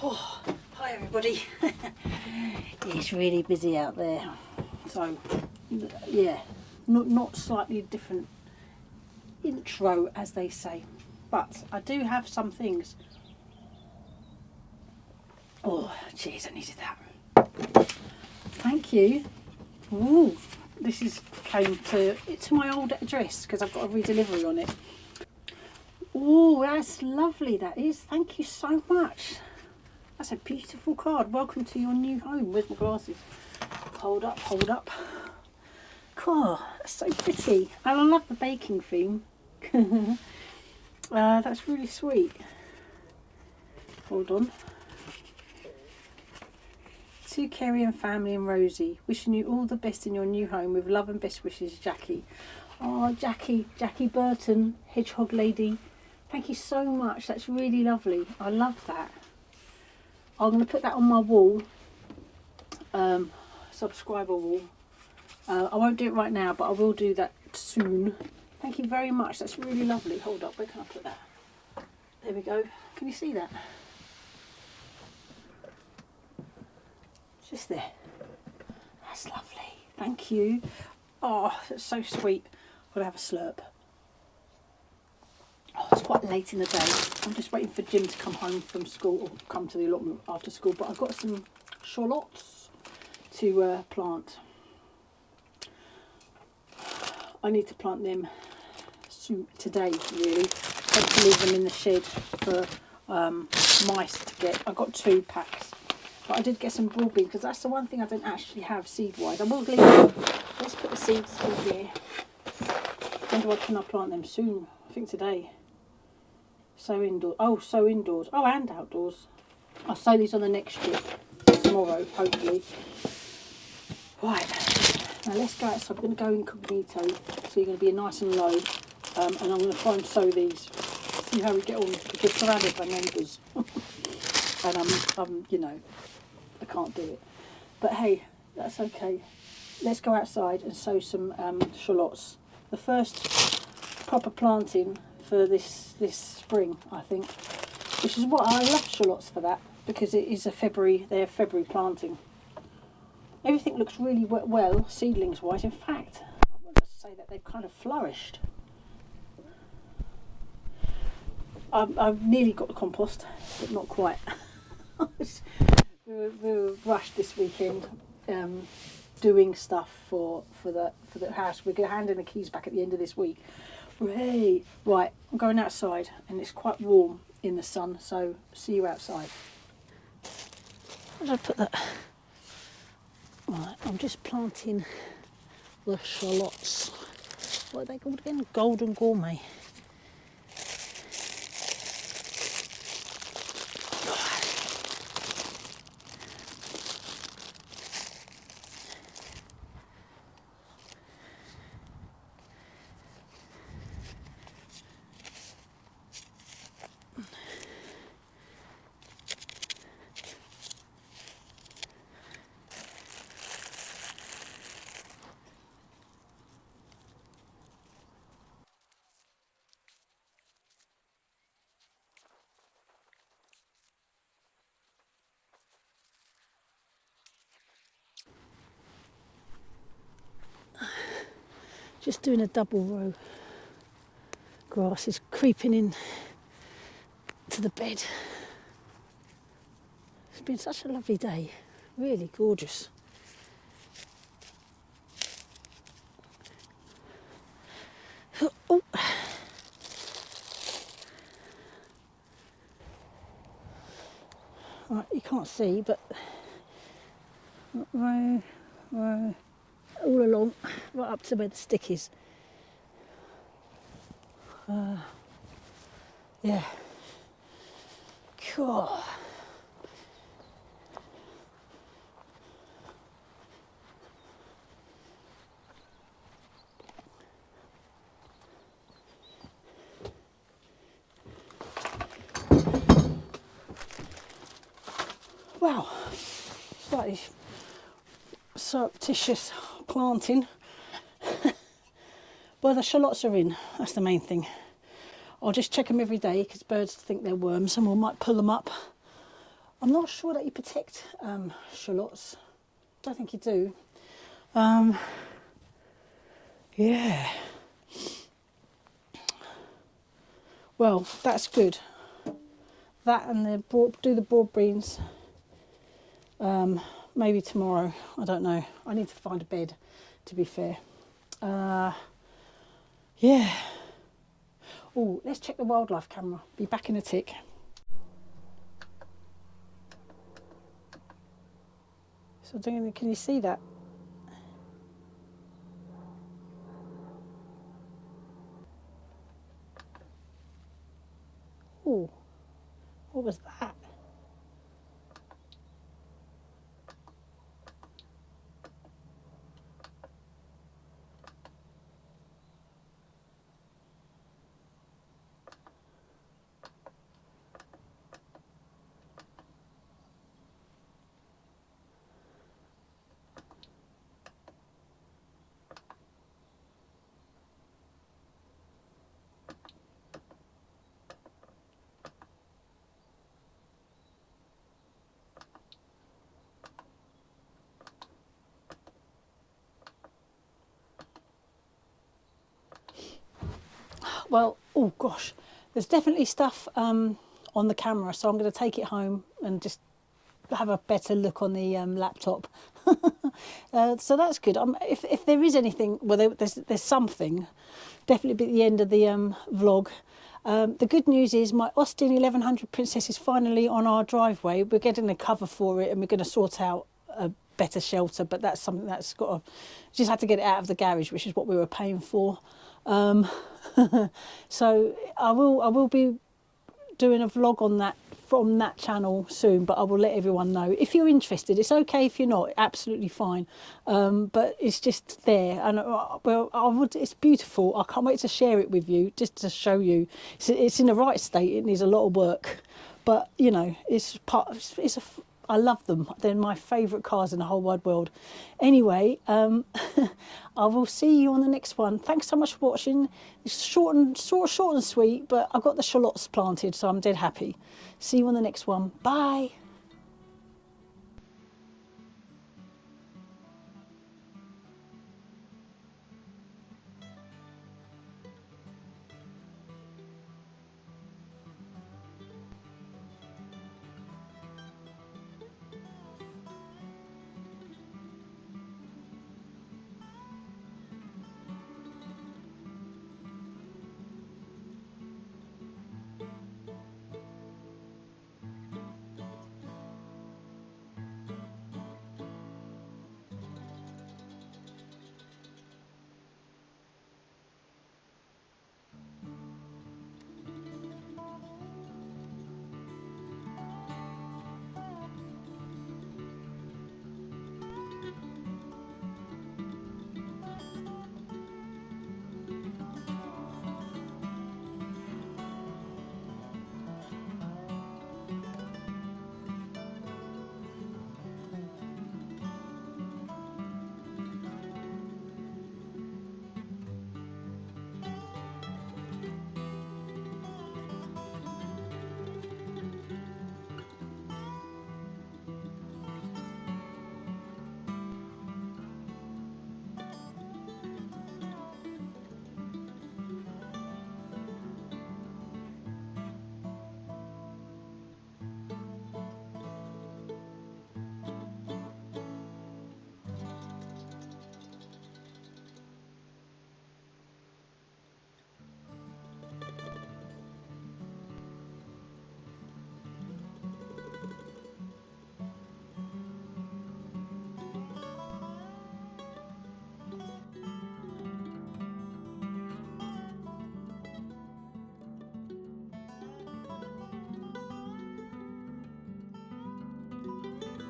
Oh, hi everybody. It's really busy out there, so yeah, not slightly different intro as they say, but I do have some things. Oh jeez, I needed that. Thank you. Ooh, this is came to my old address because I've got a redelivery on it. Oh, that's lovely, that is. Thank you so much. That's a beautiful card. Welcome to your new home. Where's my glasses? Hold up, hold up. Cool, that's so pretty. And I love the baking theme. That's really sweet. Hold on. To Kerry and family and Rosie, wishing you all the best in your new home with love and best wishes, Jackie. Oh, Jackie Burton, hedgehog lady. Thank you so much. That's really lovely. I love that. I'm going to put that on my wall, subscriber wall. I won't do it right now, but I will do that soon. Thank you very much. That's really lovely. Hold up, where can I put that? There we go. Can you see that? Just there. That's lovely. Thank you. Oh, that's so sweet. I'll have a slurp. Oh, it's quite late in the day. I'm just waiting for Jim to come home from school, or come to the allotment after school. But I've got some shallots to plant. I need to plant them soon, today, really. Hope to leave them in the shed for mice to get. I got 2 packs, but I did get some broad beans because that's the one thing I don't actually have seed-wise. I will leave them. Let's put the seeds in here. When can I plant them? Soon, I think today. Sow indoors. Oh, sow indoors. Oh, and outdoors. I'll sow these on the next strip tomorrow, hopefully. Right, now let's go outside. I'm going to go incognito, so you're going to be nice and low, and I'm going to try and sow these. See how we get on, because we're surrounded by neighbours, and you know, I can't do it. But hey, that's okay. Let's go outside and sow some shallots. The first proper planting for this spring, I think, which is what I love shallots for that, because it is they're February planting. Everything looks really well, seedlings wise. In fact, I want to say that they've kind of flourished. I've nearly got the compost, but not quite. we were rushed this weekend, doing stuff for the house. We're going to hand in the keys back at the end of this week. Hooray! Right, I'm going outside, and it's quite warm in the sun, so see you outside. Where did I put that? Right, I'm just planting the shallots. What are they called again? Golden Gourmet. Just doing a double row. Grass is creeping in to the bed. It's been such a lovely day, really gorgeous. Oh. Right, you can't see, but row, all along, right up to where the stick is. Yeah. Cool. Wow, slightly surreptitious planting. Well, the shallots are in, that's the main thing. I'll just check them every day because birds think they're worms, and we might pull them up I'm not sure that you protect shallots. Don't think you do. Yeah. Well, that's good. That and the broad beans. Maybe tomorrow. I don't know. I need to find a bed, to be fair. Yeah. Oh, let's check the wildlife camera. Be back in a tick. So, can you see that? Oh, what was that? Well, oh gosh, there's definitely stuff on the camera, so I'm going to take it home and just have a better look on the laptop. So that's good. If there is anything, well, there's something, definitely be at the end of the vlog. The good news is my Austin 1100 Princess is finally on our driveway. We're getting a cover for it and we're going to sort out a better shelter, but that's something that's got to, just had to get it out of the garage, which is what we were paying for. So I will be doing a vlog on that from that channel soon, but I will let everyone know. If you're interested, it's okay if you're not, absolutely fine. But it's just there, and well, it's beautiful. I can't wait to share it with you, just to show you. It's in the right state. It needs a lot of work, but you know, I love them. They're my favourite cars in the whole wide world. Anyway, I will see you on the next one. Thanks so much for watching. It's short and sweet, but I got the shallots planted, so I'm dead happy. See you on the next one. Bye.